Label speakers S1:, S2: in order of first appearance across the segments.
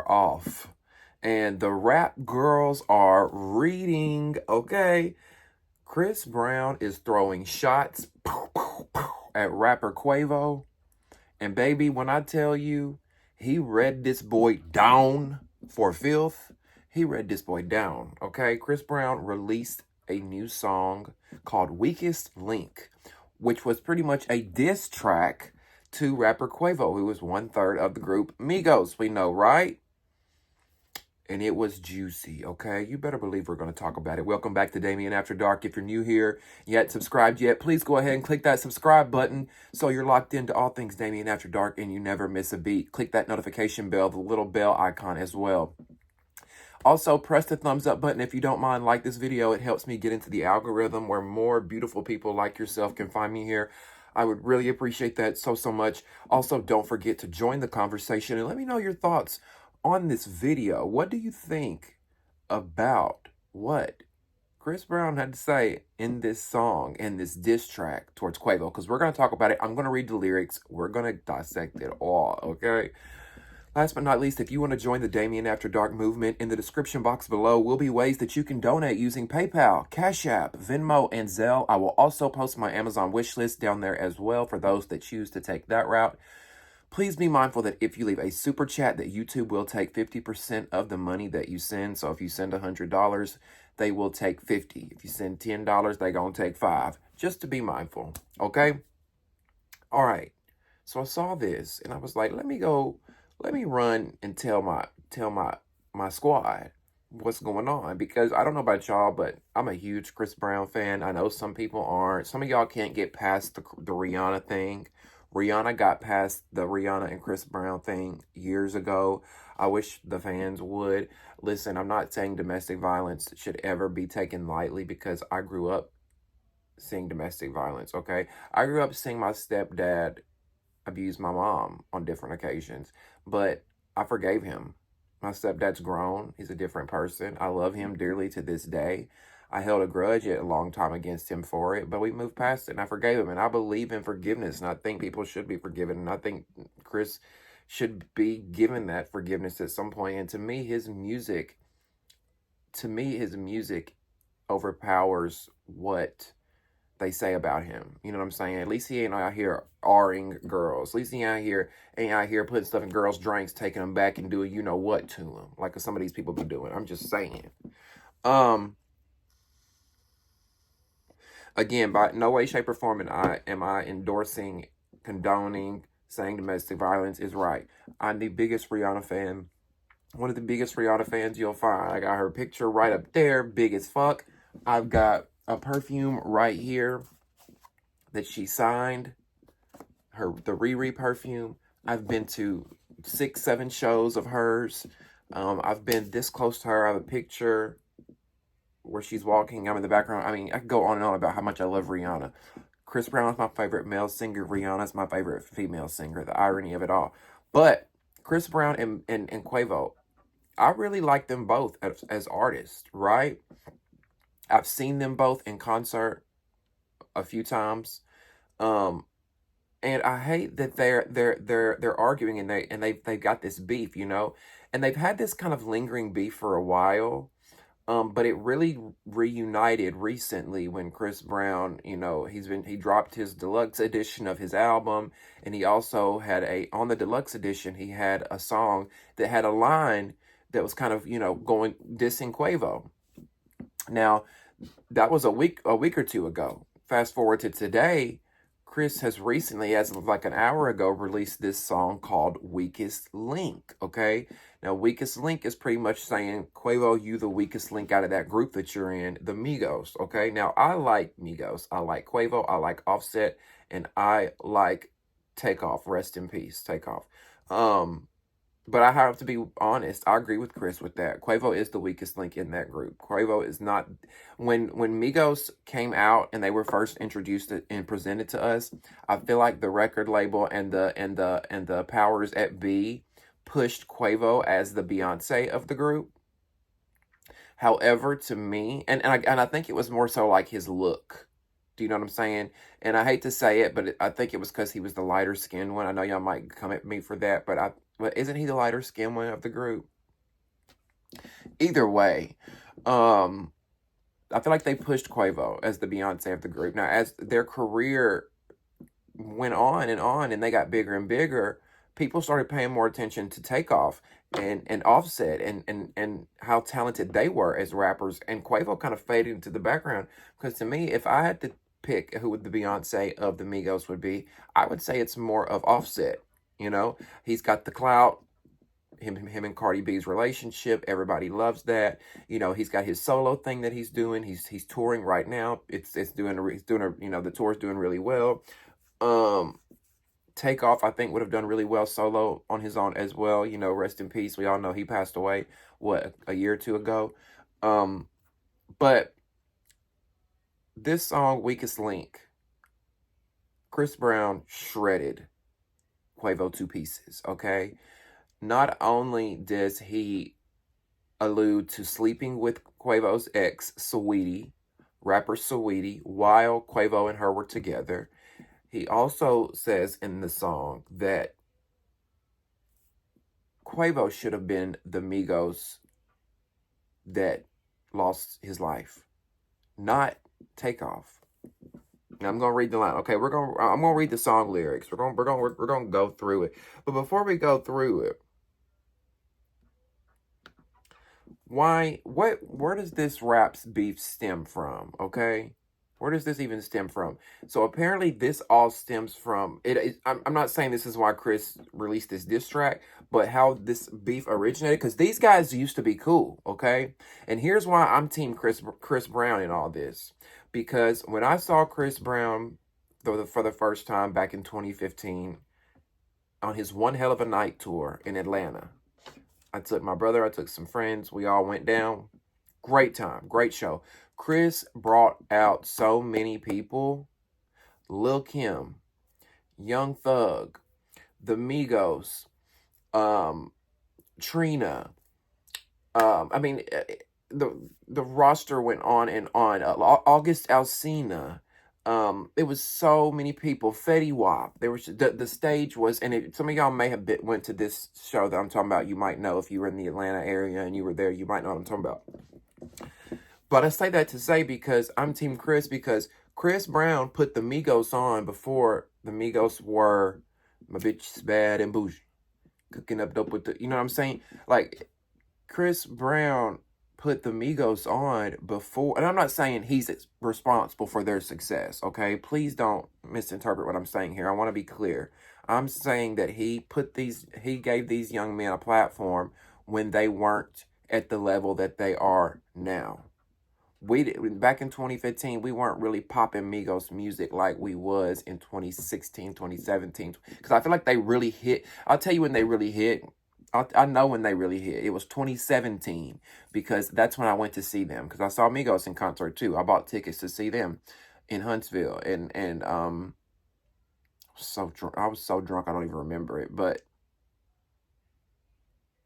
S1: are off. And the rap girls are reading, okay? Chris Brown is throwing shots at rapper Quavo. And baby, when I tell you, he read this boy down for filth, he read this boy down, okay? Chris Brown released a new song called Weakest Link, which was pretty much a diss track to rapper Quavo, who was 1/3 of the group Migos, we know, right? And it was juicy, okay? You better believe we're going to talk about it. Welcome back to Damien After Dark. If you're new here, yet subscribed yet, please go ahead and click that subscribe button so you're locked into all things Damien After Dark and you never miss a beat. Click that notification bell, the little bell icon as well. Also, press the thumbs up button if you don't mind. Like this video. It helps me get into the algorithm where more beautiful people like yourself can find me here. I would really appreciate that so much. Also, don't forget to join the conversation and let me know your thoughts on this video. What do you think about what Chris Brown had to say in this song, in this diss track towards Quavo? Because we're going to talk about it. I'm going to read the lyrics. We're going to dissect it all, okay? Last but not least, if you want to join the Damien After Dark movement, in the description box below will be ways that you can donate using PayPal, Cash App, Venmo, and Zelle. I will also post my Amazon wish list down there as well for those that choose to take that route. Please be mindful that if you leave a super chat, that YouTube will take 50% of the money that you send. So if you send $100, they will take $50. If you send $10, they're going to take $5. Just to be mindful, okay? All right. So I saw this and I was like, let me run and tell my squad what's going on, because I don't know about y'all, but I'm a huge Chris Brown fan. I know some people aren't. Some of y'all can't get past the Rihanna thing. Rihanna got past the Rihanna and Chris Brown thing years ago. I wish the fans would. Listen, I'm not saying domestic violence should ever be taken lightly, because I grew up seeing domestic violence, okay? I grew up seeing my stepdad abuse my mom on different occasions, but I forgave him. My stepdad's grown. He's a different person. I love him dearly to this day. I held a grudge a long time against him for it, but we moved past it and I forgave him. And I believe in forgiveness, and I think people should be forgiven. And I think Chris should be given that forgiveness at some point. And to me, his music overpowers what they say about him. You know what I'm saying? At least he ain't out here R-ing girls. At least he ain't out here putting stuff in girls' drinks, taking them back and doing you know what to them, like some of these people be doing. I'm just saying. Again, by no way, shape, or form am I endorsing, condoning, saying domestic violence is right. I'm the biggest Rihanna fan. One of the biggest Rihanna fans you'll find. I got her picture right up there, big as fuck. I've got a perfume right here that she signed, the Riri perfume. I've been to 6-7 shows of hers. I've been this close to her. I have a picture where she's walking. I'm in the background. I mean, I could go on and on about how much I love Rihanna. Chris Brown is my favorite male singer. Rihanna's my favorite female singer. The irony of it all. But Chris Brown and Quavo, I really like them both as artists, right? I've seen them both in concert a few times, and I hate that they're arguing and they've got this beef, you know, and they've had this kind of lingering beef for a while, but it really reunited recently when Chris Brown, you know, he dropped his deluxe edition of his album, and he also had on the deluxe edition he had a song that had a line that was kind of, you know, dissing Quavo. Now, that was a week or two ago. Fast forward to today, Chris has recently, as of like an hour ago, released this song called Weakest Link, okay? Now, Weakest Link is pretty much saying, Quavo, you the weakest link out of that group that you're in, the Migos, okay? Now, I like Migos. I like Quavo. I like Offset. And I like Takeoff. Rest in peace, Takeoff. But I have to be honest, I agree with Chris with that. Quavo is the weakest link in that group. Quavo is not... When Migos came out and they were first introduced and presented to us, I feel like the record label and the powers at be pushed Quavo as the Beyonce of the group. However, to me, and I think it was more so like his look. Do you know what I'm saying? And I hate to say it, but I think it was because he was the lighter skinned one. I know y'all might come at me for that, but But isn't he the lighter skinned one of the group? Either way, um, I feel like they pushed Quavo as the Beyonce of the group. Now, as their career went on and they got bigger and bigger, people started paying more attention to Takeoff and Offset and how talented they were as rappers. And Quavo kind of faded into the background. Because to me, if I had to pick who would the Beyonce of the Migos would be, I would say it's more of Offset. You know, he's got the clout. Him and Cardi B's relationship, everybody loves that. You know, he's got his solo thing that he's doing. He's touring right now. He's doing you know, the tour's doing really well. Takeoff, I think, would have done really well solo on his own as well. You know, rest in peace. We all know he passed away, what, a year or two ago. But this song, Weakest Link, Chris Brown shredded Quavo to pieces, okay? Not only does he allude to sleeping with Quavo's ex, Saweetie, rapper Saweetie, while Quavo and her were together, he also says in the song that Quavo should have been the Migos that lost his life, not Takeoff. Now I'm gonna read the line. Okay, I'm gonna read the song lyrics. We're gonna go through it. But before we go through it, where does this rap's beef stem from? Okay, where does this even stem from? So apparently this all stems from it. I'm not saying this is why Chris released this diss track, but how this beef originated, because these guys used to be cool, okay? And here's why I'm team Chris Brown in all this. Because when I saw Chris Brown for the first time back in 2015 on his One Hell of a Night tour in Atlanta, I took my brother, I took some friends, we all went down. Great time, great show. Chris brought out so many people. Lil Kim, Young Thug, the Migos, Trina. I mean, the roster went on and on. August Alsina. It was so many people. Fetty Wap. There was the stage was, and some of y'all may have went to this show that I'm talking about. You might know if you were in the Atlanta area and you were there. You might know what I'm talking about. But I say that to say because I'm Team Chris, because Chris Brown put the Migos on before the Migos were My Bitch is Bad and Bougie, cooking up dope with the, you know what I'm saying? Like, Chris Brown put the Migos on before, and I'm not saying he's responsible for their success, okay? Please don't misinterpret what I'm saying here. I want to be clear. I'm saying that he gave these young men a platform when they weren't at the level that they are now. Back in 2015, we weren't really popping Migos music like we was in 2016, 2017. Because I feel like they really hit. I'll tell you when they really hit. I know when they really hit. It was 2017, because that's when I went to see them. Because I saw Migos in concert too. I bought tickets to see them in Huntsville, and so drunk. I was so drunk I don't even remember it. But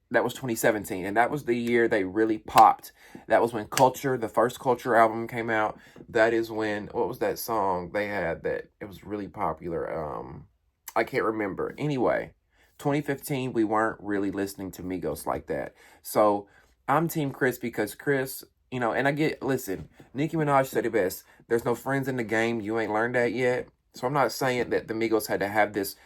S1: that was 2017, and that was the year they really popped. That was when Culture, the first Culture album, came out. That is when, what was that song they had that it was really popular? I can't remember. Anyway, 2015, we weren't really listening to Migos like that. So I'm Team Chris, because Chris, you know, and listen, Nicki Minaj said it best. There's no friends in the game. You ain't learned that yet. So I'm not saying that the Migos had to have this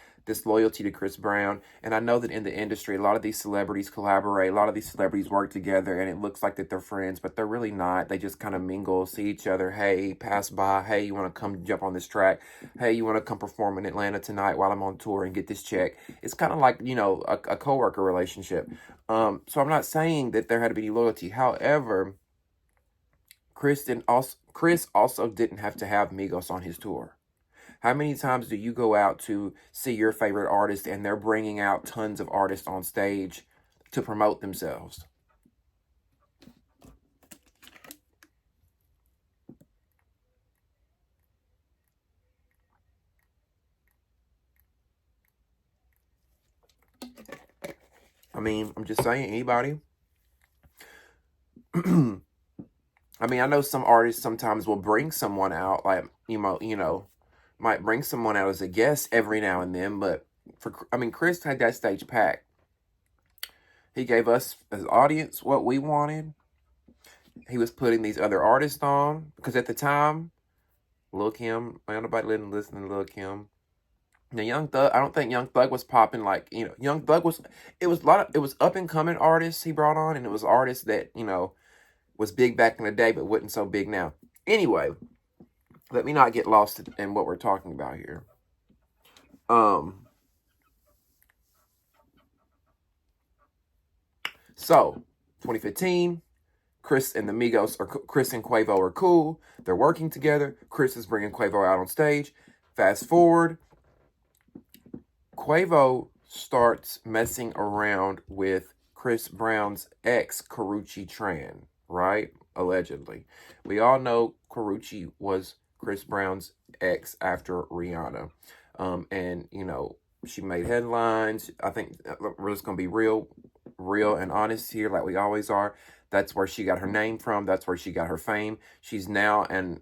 S1: loyalty to Chris Brown. And I know that in the industry, a lot of these celebrities collaborate. A lot of these celebrities work together, and it looks like that they're friends, but they're really not. They just kind of mingle, see each other. Hey, pass by. Hey, you want to come jump on this track? Hey, you want to come perform in Atlanta tonight while I'm on tour and get this check? It's kind of like, you know, a co-worker relationship. So I'm not saying that there had to be loyalty. However, Chris also didn't have to have Migos on his tour. How many times do you go out to see your favorite artist and they're bringing out tons of artists on stage to promote themselves? I mean, I'm just saying, anybody? I mean, I know some artists sometimes will bring someone out, like, you know, might bring someone out as a guest every now and then, but Chris had that stage packed. He gave us, as audience, what we wanted. He was putting these other artists on. Because at the time, Lil Kim, ain't nobody didn't listen to Lil Kim. Now, Young Thug, I don't think Young Thug was popping like, Young Thug was, it was it was up and coming artists he brought on, and it was artists that, was big back in the day, but wasn't so big now. Anyway, let me not get lost in what we're talking about here. So, 2015, Chris and the Migos, or Chris and Quavo are cool. They're working together. Chris is bringing Quavo out on stage. Fast forward, Quavo starts messing around with Chris Brown's ex, Karrueche Tran, right? Allegedly. We all know Karrueche was Chris Brown's ex after Rihanna. And, she made headlines. I think we're just going to be real and honest here, like we always are. That's where she got her name from. That's where she got her fame. She's now an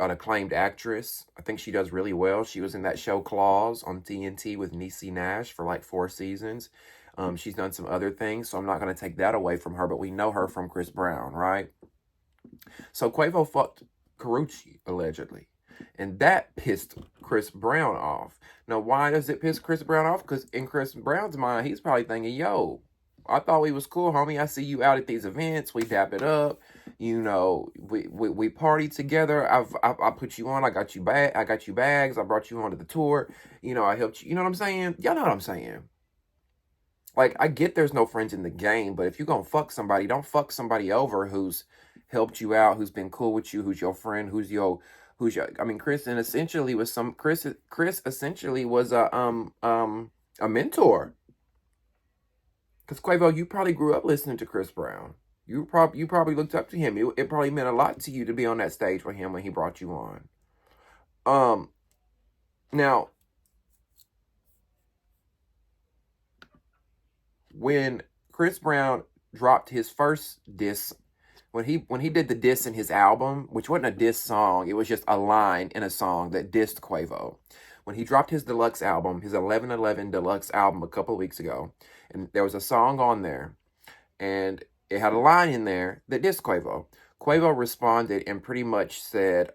S1: acclaimed actress. I think she does really well. She was in that show Claws on TNT with Niecy Nash for like 4 seasons. She's done some other things, so I'm not going to take that away from her, but we know her from Chris Brown, right? So Quavo fucked Karrueche, allegedly. And that pissed Chris Brown off. Now, why does it piss Chris Brown off? Because in Chris Brown's mind, he's probably thinking, yo, I thought we was cool, homie. I see you out at these events. We dap it up. We party together. I put you on. I got you bags. I brought you onto the tour. I helped you. You know what I'm saying? Y'all know what I'm saying. Like, I get there's no friends in the game, but if you're going to fuck somebody, don't fuck somebody over who's helped you out, who's been cool with you, who's your friend, who's your, I mean, Chris essentially was a mentor. Because Quavo, you probably grew up listening to Chris Brown. You probably looked up to him. It probably meant a lot to you to be on that stage with him when he brought you on. Now, when Chris Brown dropped his first diss, when he did the diss in his album, which wasn't a diss song, it was just a line in a song that dissed Quavo. When he dropped his deluxe album, his 11/11 deluxe album a couple of weeks ago, and there was a song on there, and it had a line in there that dissed Quavo. Quavo responded and pretty much said,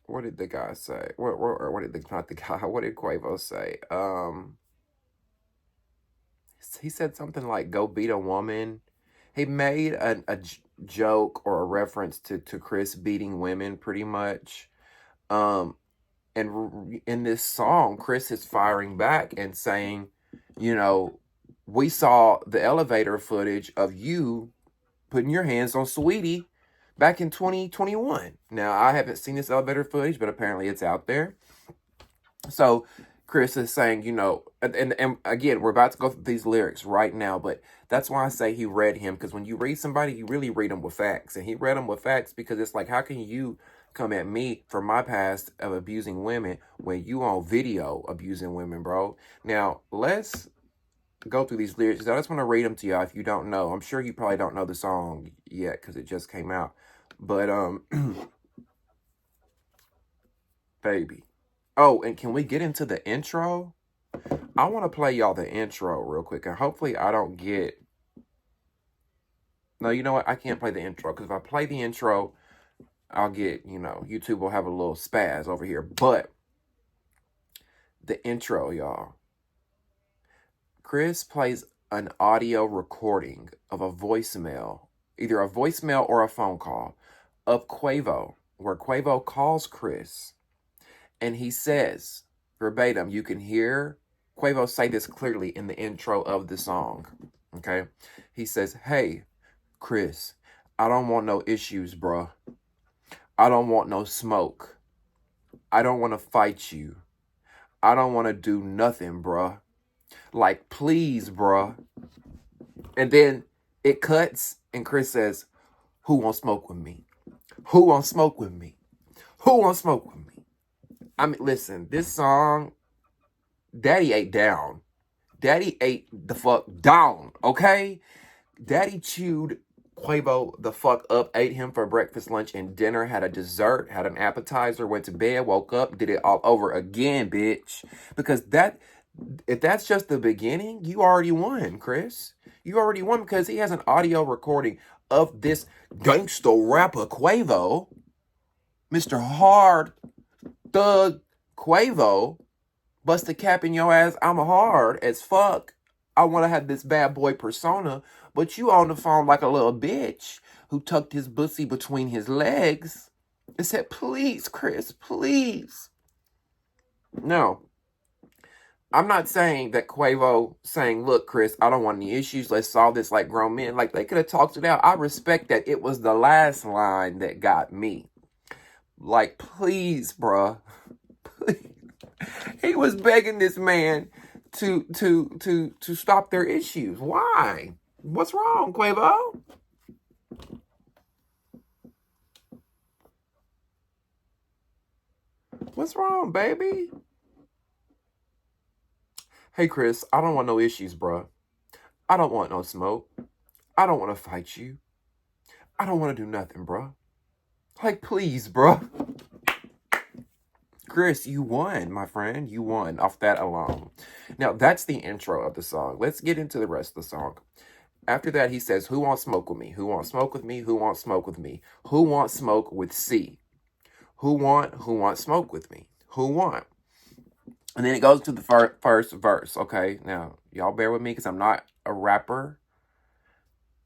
S1: what did the guy say? What did Quavo say? He said something like, go beat a woman. He made a joke or a reference to Chris beating women, pretty much. And in this song, Chris is firing back and saying, we saw the elevator footage of you putting your hands on Sweetie back in 2021. Now, I haven't seen this elevator footage, but apparently it's out there. So Chris is saying, and again, we're about to go through these lyrics right now, but that's why I say he read him, because when you read somebody, you really read them with facts. And he read them with facts because it's like, how can you come at me for my past of abusing women when you on video abusing women, bro? Now, let's go through these lyrics. I just want to read them to y'all if you don't know. I'm sure you probably don't know the song yet because it just came out. But, baby. Oh, and can we get into the intro? I want to play y'all the intro real quick, and hopefully I don't get... No, you know what? I can't play the intro, because if I play the intro, I'll get, YouTube will have a little spaz over here. But the intro, y'all. Chris plays an audio recording of a voicemail, either a voicemail or a phone call, of Quavo, where Quavo calls Chris. And he says, verbatim, you can hear Quavo say this clearly in the intro of the song, okay? He says, hey, Chris, I don't want no issues, bruh. I don't want no smoke. I don't want to fight you. I don't want to do nothing, bruh. Like, please, bruh. And then it cuts, and Chris says, who won't smoke with me? Who won't smoke with me? Who won't smoke with me? I mean, listen, this song, Daddy ate down. Daddy ate the fuck down, okay? Daddy chewed Quavo the fuck up, ate him for breakfast, lunch, and dinner, had a dessert, had an appetizer, went to bed, woke up, did it all over again, bitch. Because If that's just the beginning, you already won, Chris. You already won because he has an audio recording of this gangster rapper Quavo, Mr. Hard Thug Quavo, busted cap in your ass. I'm hard as fuck. I want to have this bad boy persona, but you on the phone like a little bitch who tucked his pussy between his legs and said, please, Chris, please. No. I'm not saying that Quavo saying, look, Chris, I don't want any issues. Let's solve this like grown men. Like, they could have talked it out. I respect that. It was the last line that got me. Like, please, bruh. Please. He was begging this man to stop their issues. Why? What's wrong, Quavo? What's wrong, baby? Hey, Chris, I don't want no issues, bruh. I don't want no smoke. I don't want to fight you. I don't want to do nothing, bruh. Like, please, bruh. Chris, you won, my friend. You won off that alone. Now, that's the intro of the song. Let's get into the rest of the song. After that, he says, who wants smoke with me? Who wants smoke with me? Who wants smoke with me? Who wants smoke with C? Who wants smoke with me? Who want? And then it goes to the first verse. Okay, now, y'all bear with me because I'm not a rapper.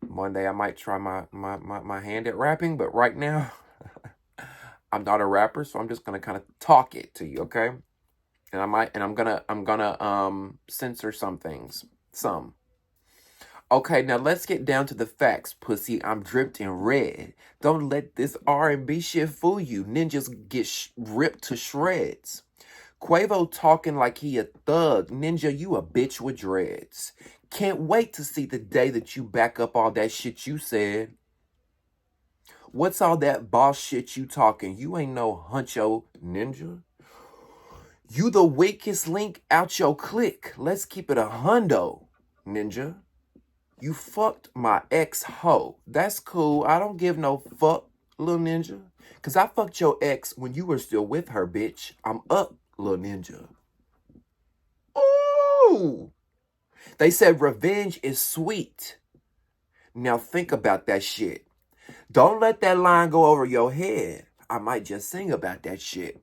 S1: One day I might try my hand at rapping, but right now, I'm not a rapper, so I'm just gonna kind of talk it to you, okay? And I'm gonna censor some things. Some. Okay, now let's get down to the facts, pussy. I'm dripped in red. Don't let this R&B shit fool you. Ninjas get ripped to shreds. Quavo talking like he a thug. Ninja, you a bitch with dreads. Can't wait to see the day that you back up all that shit you said. What's all that boss shit you talking? You ain't no huncho ninja. You the weakest link out your clique. Let's keep it a hundo, ninja. You fucked my ex-ho. That's cool. I don't give no fuck, little ninja. Because I fucked your ex when you were still with her, bitch. I'm up, little ninja. Ooh! They said revenge is sweet. Now think about that shit. Don't let that line go over your head. I might just sing about that shit.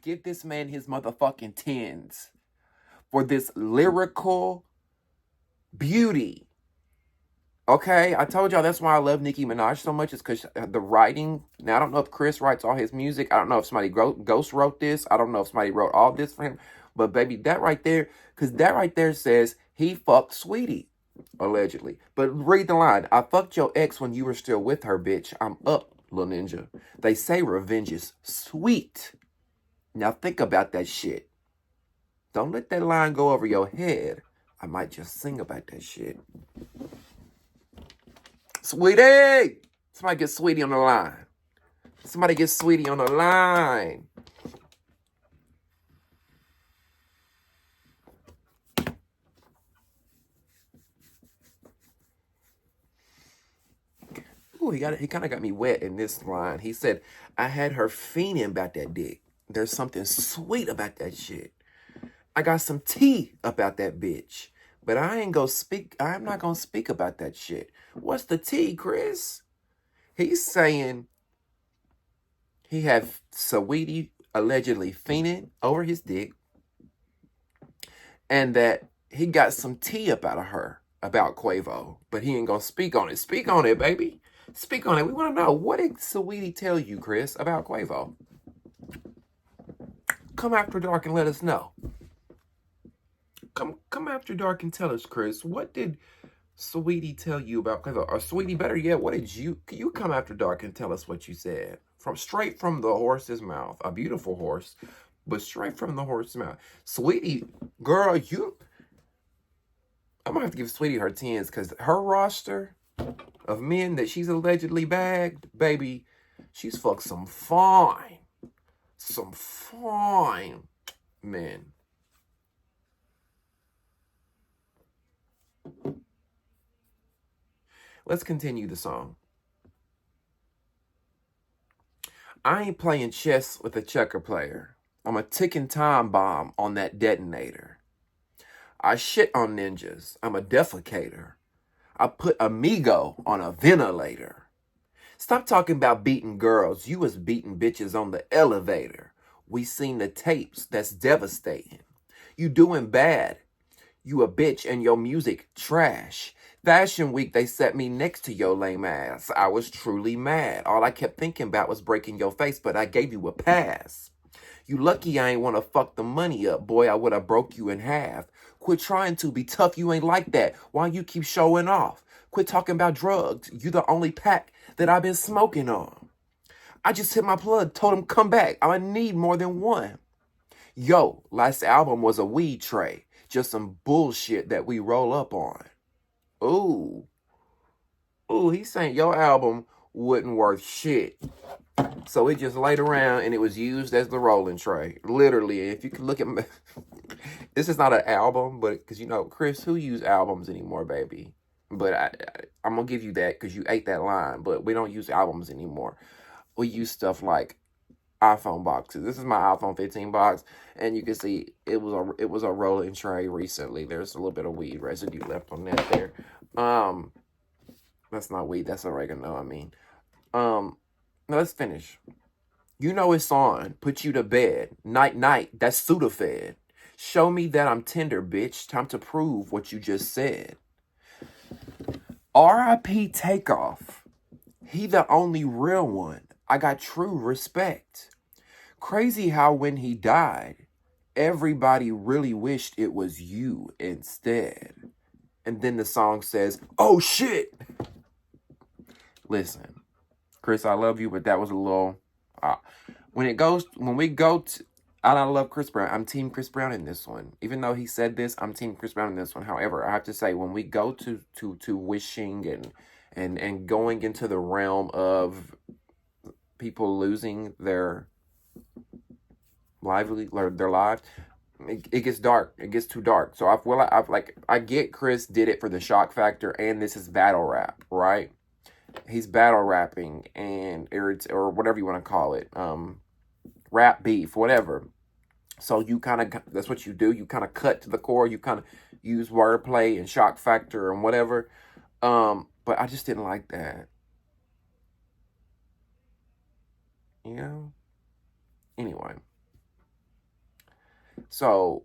S1: Give this man his motherfucking tens for this lyrical beauty. Okay, I told y'all that's why I love Nicki Minaj so much. It's because the writing. Now, I don't know if Chris writes all his music. I don't know if somebody ghost wrote this. I don't know if somebody wrote all this for him. But baby, that right there, because that right there says he fucked Sweetie. Allegedly. But read the line. I fucked your ex when you were still with her, bitch. I'm up, little ninja. They say revenge is sweet. Now think about that shit. Don't let that line go over your head. I might just sing about that shit. Sweetie! Somebody get Sweetie on the line. Somebody get Sweetie on the line. Ooh, he kind of got me wet in this line. He said, I had her fiending about that dick. There's something sweet about that shit. I got some tea about that bitch. But I'm not gonna speak about that shit. What's the tea, Chris? He's saying he had Saweetie allegedly fiending over his dick. And that he got some tea about her, about Quavo. But he ain't gonna speak on it. Speak on it, baby. Speak on it. We want to know, what did Saweetie tell you, Chris, about Quavo? Come after dark and let us know. Come after dark and tell us, Chris. What did Saweetie tell you about Quavo? Or Sweetie, better yet, what did you come after dark and tell us what you said? Straight from the horse's mouth. A beautiful horse, but straight from the horse's mouth. Sweetie, girl, I'm gonna have to give Sweetie her tens because her roster of men that she's allegedly bagged, baby, she's fucked some fine men. Let's continue the song. I ain't playing chess with a checker player. I'm a ticking time bomb on that detonator. I shit on ninjas. I'm a defecator. I put Amigo on a ventilator. Stop talking about beating girls. You was beating bitches on the elevator. We seen the tapes. That's devastating. You doing bad. You a bitch and your music trash. Fashion week, they set me next to your lame ass. I was truly mad. All I kept thinking about was breaking your face, but I gave you a pass. You lucky I ain't want to fuck the money up. Boy, I would have broke you in half. Quit trying to be tough. You ain't like that. Why you keep showing off? Quit talking about drugs. You the only pack that I've been smoking on. I just hit my plug. Told him come back. I need more than one. Yo, last album was a weed tray. Just some bullshit that we roll up on. Ooh. Ooh, he's saying your album wasn't worth shit. So it just laid around and it was used as the rolling tray. Literally, if you can look at me, this is not an album, but because you know, Chris, who use albums anymore, baby? But I'm going to give you that because you ate that line. But we don't use albums anymore. We use stuff like iPhone boxes. This is my iPhone 15 box. And you can see it was a rolling tray recently. There's a little bit of weed residue left on that there. That's not weed. That's oregano, I mean. Now let's finish. You know it's on. Put you to bed. Night, night. That's Sudafed. Show me that I'm tender, bitch. Time to prove what you just said. R.I.P. Takeoff. He the only real one. I got true respect. Crazy how when he died, everybody really wished it was you instead. And then the song says, oh shit. Listen. Chris, I love you, but that was a little... when we go to... I love Chris Brown. I'm Team Chris Brown in this one. Even though he said this, I'm Team Chris Brown in this one. However, I have to say, when we go to wishing and going into the realm of people losing their lives, it gets dark. It gets too dark. So I get Chris did it for the shock factor, and this is battle rap, right? He's battle rapping or whatever you want to call it. Rap beef, whatever. So you kind of, that's what you do. You kind of cut to the core. You kind of use wordplay and shock factor and whatever. But I just didn't like that. You know? Anyway. So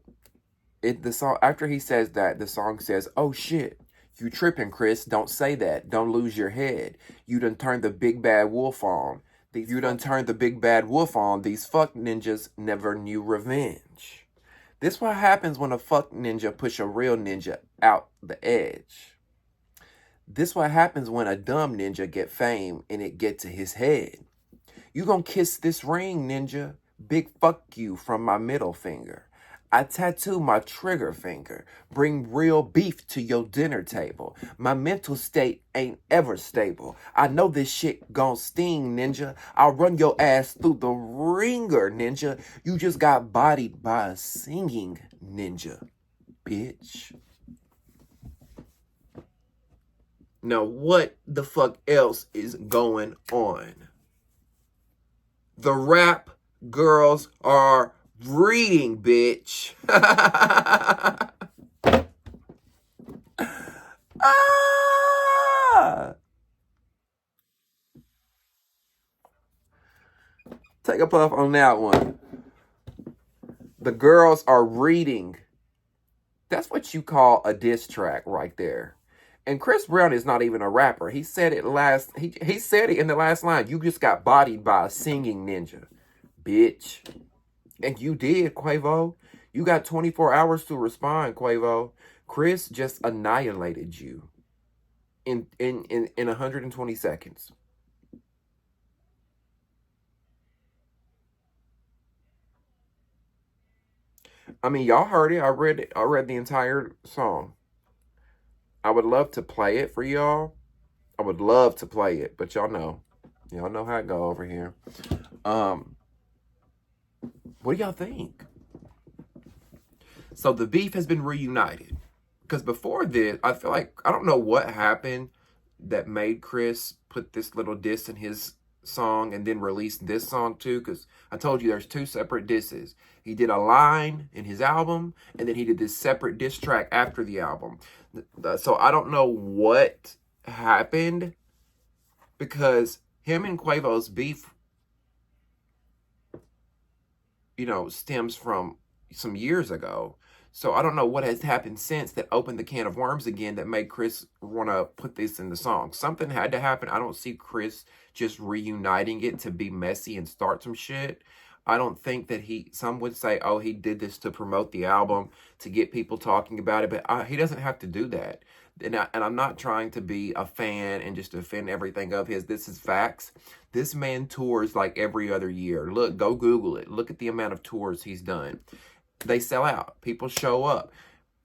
S1: the song, after he says that, the song says, oh shit. You tripping, Chris. Don't say that. Don't lose your head. You done turned the big bad wolf on. You done turned the big bad wolf on. These fuck ninjas never knew revenge. This what happens when a fuck ninja push a real ninja out the edge. This what happens when a dumb ninja get fame and it get to his head. You gonna kiss this ring, ninja. Big fuck you from my middle finger. I tattoo my trigger finger. Bring real beef to your dinner table. My mental state ain't ever stable. I know this shit gon' sting, ninja. I'll run your ass through the ringer, ninja. You just got bodied by a singing ninja, bitch. Now, what the fuck else is going on? The rap girls are reading, bitch. Take a puff on that one. The girls are reading. That's what you call a diss track right there. And Chris Brown is not even a rapper. He said it he said it in the last line. You just got bodied by a singing ninja, bitch. And you did, Quavo. You got 24 hours to respond, Quavo. Chris just annihilated you in 120 seconds. I mean, y'all heard it. I read the entire song. I would love to play it for y'all. I would love to play it, but y'all know how it go over here. What do y'all think? So the beef has been reunited. Because before this, I feel like, I don't know what happened that made Chris put this little diss in his song and then released this song too, because I told you there's 2 separate disses. He did a line in his album, and then he did this separate diss track after the album. So I don't know what happened, because him and Quavo's beef, you know, stems from some years ago. So I don't know what has happened since that opened the can of worms again that made Chris want to put this in the song. Something had to happen. I don't see Chris just reuniting it to be messy and start some shit. I don't think that some would say, oh, he did this to promote the album, to get people talking about it, but he doesn't have to do that. And I'm not trying to be a fan and just defend everything of his. This is facts. This man tours like every other year. Look, go Google it. Look at the amount of tours he's done. They sell out. People show up.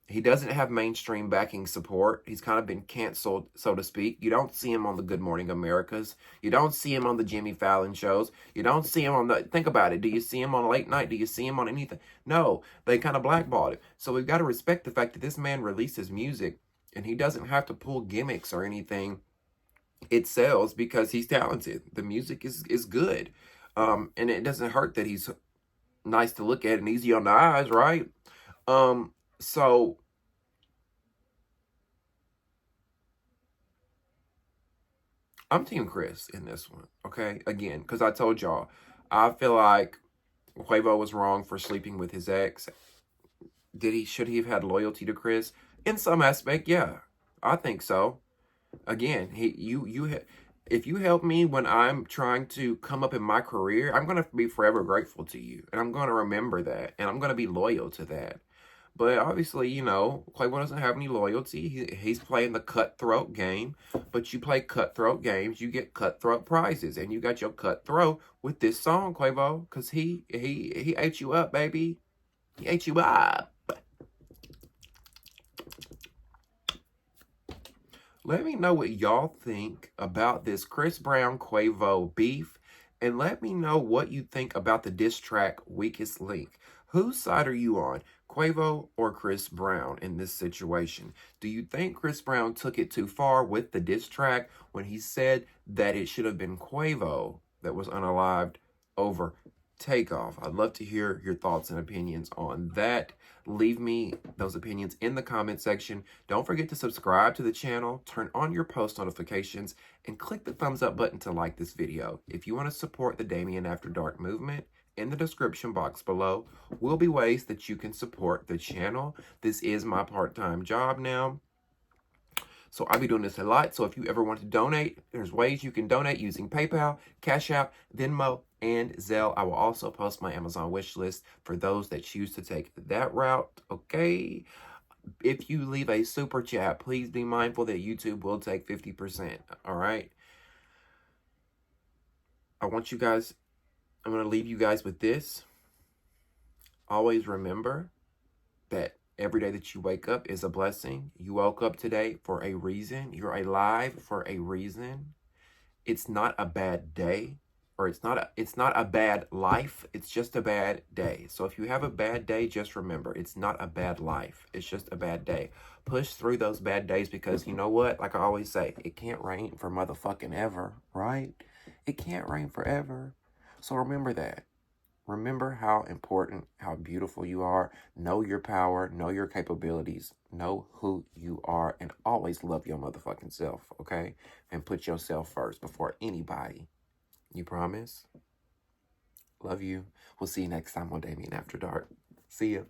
S1: He doesn't have mainstream backing support. He's kind of been canceled, so to speak. You don't see him on the Good Morning Americas. You don't see him on the Jimmy Fallon shows. You don't see him on the... Think about it. Do you see him on late night? Do you see him on anything? No. They kind of blackballed it. So we've got to respect the fact that this man releases music, and he doesn't have to pull gimmicks or anything. It sells because he's talented. The music is good. And it doesn't hurt that he's nice to look at and easy on the eyes, right? So I'm Team Chris in this one, okay? Again, because I told y'all, I feel like Quavo was wrong for sleeping with his ex. Should he have had loyalty to Chris? In some aspect, yeah. I think so. Again, if you help me when I'm trying to come up in my career, I'm going to be forever grateful to you. And I'm going to remember that. And I'm going to be loyal to that. But obviously, you know, Quavo doesn't have any loyalty. He's playing the cutthroat game. But you play cutthroat games, you get cutthroat prizes. And you got your cutthroat with this song, Quavo. Because he ate you up, baby. He ate you up. Let me know what y'all think about this Chris Brown Quavo beef, and let me know what you think about the diss track Weakest Link. Whose side are you on, Quavo or Chris Brown in this situation? Do you think Chris Brown took it too far with the diss track when he said that it should have been Quavo that was unalived over Takeoff? I'd love to hear your thoughts and opinions on that. Leave me those opinions in the comment section. Don't forget to subscribe to the channel, turn on your post notifications, and click the thumbs up button to like this video. If you want to support the Damien After Dark movement, in the description box below will be ways that you can support the channel. This is my part-time job now, so I'll be doing this a lot. So if you ever want to donate, there's ways you can donate using PayPal, Cash App, Venmo, and Zelle. I will also post my Amazon wish list for those that choose to take that route, okay? If you leave a super chat, please be mindful that YouTube will take 50%, all right? I'm going to leave you guys with this. Always remember that every day that you wake up is a blessing. You woke up today for a reason. You're alive for a reason. It's not a bad day, or it's not a bad life. It's just a bad day. So if you have a bad day, just remember, it's not a bad life. It's just a bad day. Push through those bad days, because you know what? Like I always say, it can't rain for motherfucking ever, right? It can't rain forever. So remember that. Remember how important, how beautiful you are. Know your power, know your capabilities, know who you are, and always love your motherfucking self, okay? And put yourself first before anybody. You promise? Love you. We'll see you next time on Damien After Dark. See ya.